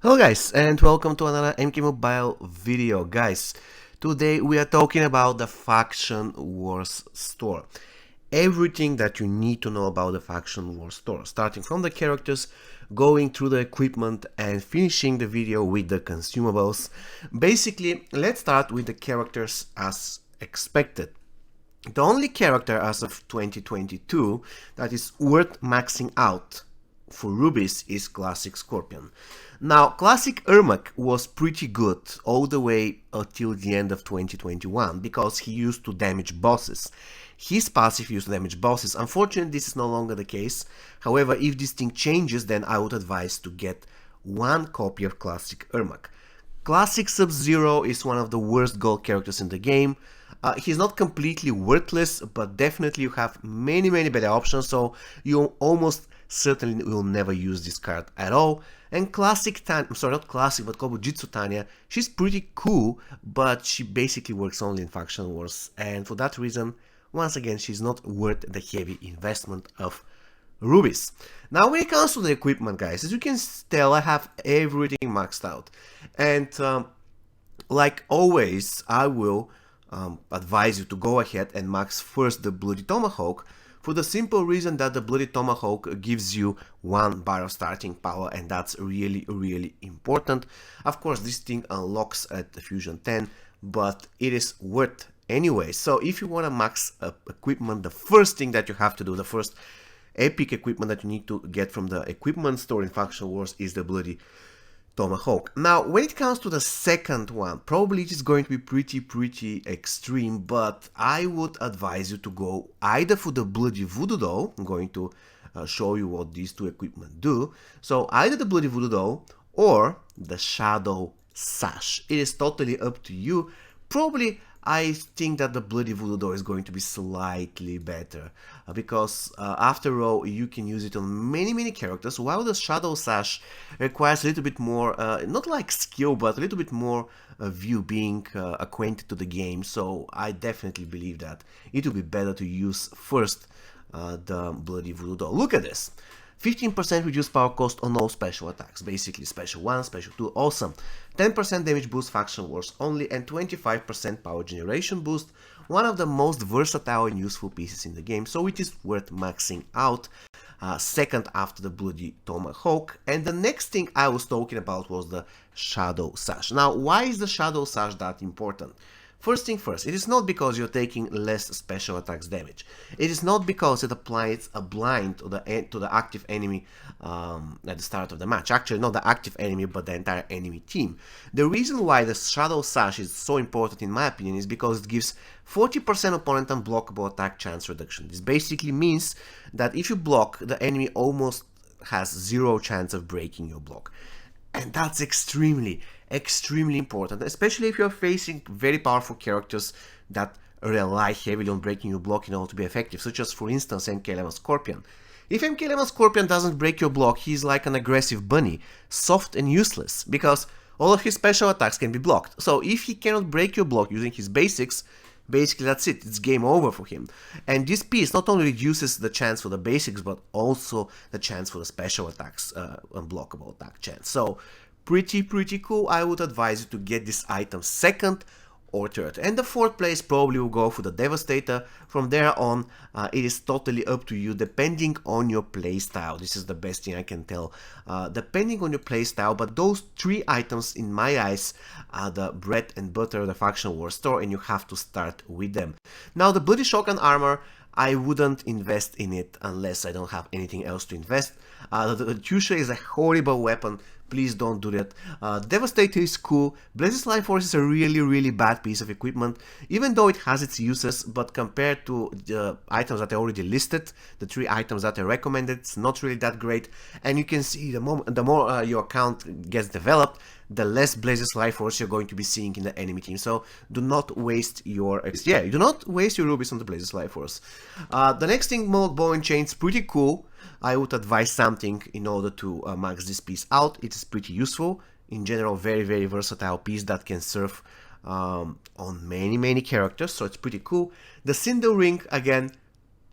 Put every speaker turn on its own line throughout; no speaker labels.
Hello guys, and welcome to another MK Mobile video. Guys, today we are talking about the Faction Wars store. Everything that you need to know about the Faction Wars store, starting from the characters, going through the equipment, and finishing the video with the consumables. Basically, let's start with the characters as expected. The only character as of 2022 that is worth maxing out for rubies is Classic Scorpion. Now, Classic Ermac was pretty good all the way until the end of 2021 because he used to damage bosses. His passive used to damage bosses. Unfortunately, this is no longer the case. However, if this thing changes, then I would advise to get one copy of Classic Ermac. Classic Sub-Zero is one of the worst gold characters in the game. He's not completely worthless, but definitely you have many better options, so you almost certainly will never use this card at all. And Classic Tanya, I'm sorry, not Classic, but Kobujitsu Tanya, she's pretty cool, but she basically works only in Faction Wars, and for that reason, once again, she's not worth the heavy investment of rubies. Now, when it comes to the equipment, guys, as you can tell, I have everything maxed out, and like always, I will advise you to go ahead and max first the Bloody Tomahawk, for the simple reason that the Bloody Tomahawk gives you 1 bar of starting power, and that's really important. Of course, this thing unlocks at the Fusion 10, but it is worth anyway. So if you want to max equipment, the first thing that you have to do, the first epic equipment that you need to get from the equipment store in Faction Wars is the Bloody Tomahawk. Now, when it comes to the second one, probably it is going to be pretty extreme, but I would advise you to go either for the Bloody Voodoo Doll. I'm going to show you what these two equipment do. So either the Bloody Voodoo Doll or the Shadow Sash. It is totally up to you. Probably I think that the Bloody Voodoo Doll is going to be slightly better because after all you can use it on many characters, while the Shadow Sash requires a little bit more, not like skill, but a little bit more of you being acquainted to the game. So I definitely believe that it will be better to use first the Bloody Voodoo Doll. Look at this. 15% reduced power cost on all special attacks, basically special 1, special 2, awesome. 10% damage boost Faction Wars only, and 25% power generation boost, one of the most versatile and useful pieces in the game, so it is worth maxing out. Second after the Bloody Tomahawk. And the next thing I was talking about was the Shadow Sash. Now, why is the Shadow Sash that important? First thing first, it is not because you're taking less special attacks damage. It is not because it applies a blind to the active enemy at the start of the match. Actually, not the active enemy, but the entire enemy team. The reason why the Shadow Sash is so important, in my opinion, is because it gives 40% opponent unblockable attack chance reduction. This basically means that if you block, the enemy almost has 0 chance of breaking your block. And that's extremely important, especially if you're facing very powerful characters that rely heavily on breaking your block in order to be effective, such as, for instance, MK11 Scorpion. If MK11 Scorpion doesn't break your block, he's like an aggressive bunny, soft and useless, because all of his special attacks can be blocked. So if he cannot break your block using his basics, basically that's it, it's game over for him. And this piece not only reduces the chance for the basics, but also the chance for the special attacks, unblockable attack chance. So pretty cool. I would advise you to get this item second or third. And the fourth place probably will go for the Devastator. From there on, it is totally up to you, depending on your playstyle. This is the best thing I can tell. Depending on your playstyle, but those 3 items, in my eyes, are the bread and butter of the Faction War store, and you have to start with them. Now, the Bloody Shotgun Armor, I wouldn't invest in it unless I don't have anything else to invest. The Tusha is a horrible weapon. Please don't do that. Devastator is cool. Blazes Life Force is a really bad piece of equipment, even though it has its uses, but compared to the items that I already listed, the 3 items that I recommended, it's not really that great. And you can see the more your account gets developed, the less Blazes Life Force you're going to be seeing in the enemy team. So do not waste your do not waste your rubies on the Blazes Life Force. The next thing, Mold Bow and Chains, pretty cool. I would advise something in order to max this piece out. It is pretty useful. In general, very versatile piece that can serve on many characters, so it's pretty cool. The Sindel Ring, again,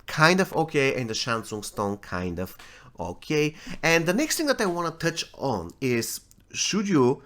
kind of okay, and the Shansung Stone, kind of okay. And the next thing that I want to touch on is should you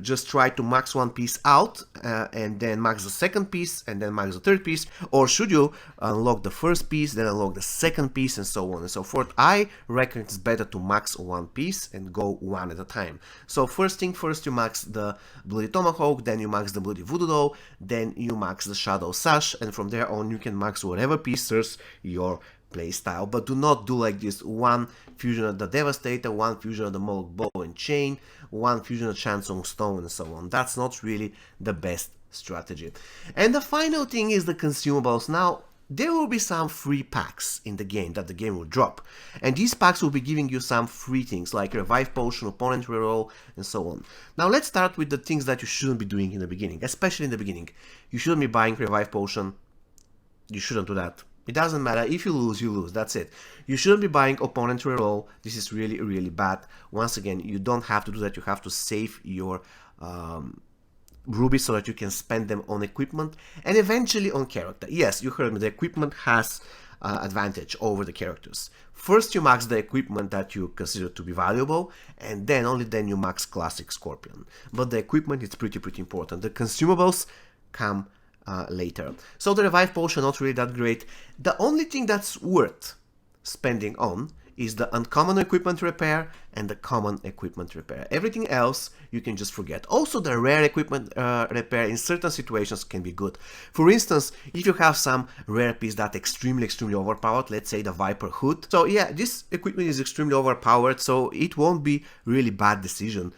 just try to max one piece out and then max the second piece and then max the third piece, or should you unlock the first piece, then unlock the second piece, and so on and so forth? I reckon it's better to max one piece and go one at a time. So first thing first, you max the Bloody Tomahawk, then you max the Bloody Voodoo Doll, then you max the Shadow Sash, and from there on you can max whatever piece serves your playstyle. But do not do like this: one fusion of the Devastator, one fusion of the Moloch Bow and Chain, one fusion of Chansong Stone, and so on. That's not really the best strategy. And the final thing is the consumables. Now, there will be some free packs in the game that the game will drop, and these packs will be giving you some free things like Revive Potion, Opponent Reroll, and so on. Now let's start with the things that you shouldn't be doing in the beginning, especially in the beginning. You shouldn't be buying Revive Potion. You shouldn't do that. It doesn't matter. If you lose, you lose. That's it. You shouldn't be buying Opponent Reroll. This is really, really bad. Once again, you don't have to do that. You have to save your rubies so that you can spend them on equipment and eventually on character. Yes, you heard me. The equipment has advantage over the characters. First, you max the equipment that you consider to be valuable, and then only then you max Classic Scorpion. But the equipment is pretty important. The consumables come later. So the Revive Potion, not really that great. The only thing that's worth spending on is the Uncommon Equipment Repair and the Common Equipment Repair. Everything else you can just forget. Also, the Rare Equipment Repair in certain situations can be good. For instance, if you have some rare piece that's extremely overpowered, let's say the Viper Hood. So yeah, this equipment is extremely overpowered, so it won't be really bad decision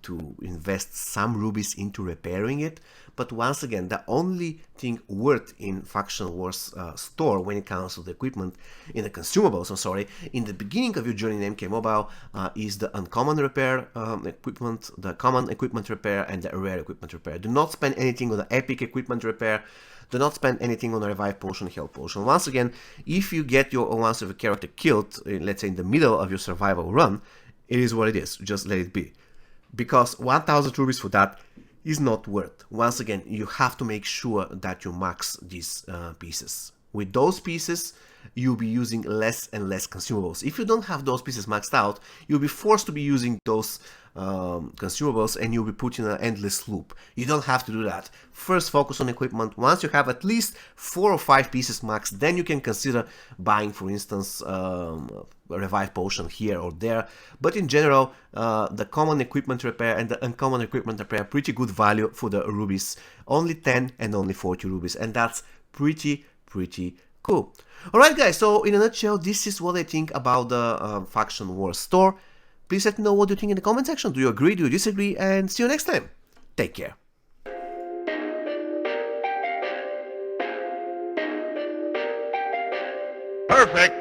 to invest some rubies into repairing it. But once again, the only thing worth in Faction Wars store when it comes to the equipment, in the consumables, I'm sorry, in the beginning of your journey in MK Mobile is the Uncommon Repair equipment, the Common Equipment Repair, and the Rare Equipment Repair. Do not spend anything on the Epic Equipment Repair. Do not spend anything on a Revive Potion, Health Potion. Once again, if you get your once of a character killed, let's say in the middle of your survival run, it is what it is. Just let it be. Because 1000 rubies for that is not worth. Once again, you have to make sure that you max these pieces. With those pieces, you'll be using less and less consumables. If you don't have those pieces maxed out, you'll be forced to be using those consumables, and you'll be put in an endless loop. You don't have to do that. First, focus on equipment. Once you have at least 4 or 5 pieces maxed, then you can consider buying, for instance, a Revive Potion here or there. But in general, the Common Equipment Repair and the Uncommon Equipment Repair, pretty good value for the rubies. Only 10 and only 40 rubies, and that's pretty cool. Alright guys, so in a nutshell, this is what I think about the Faction Wars store. Please let me know what you think in the comment section. Do you agree? Do you disagree? And see you next time. Take care.
Perfect.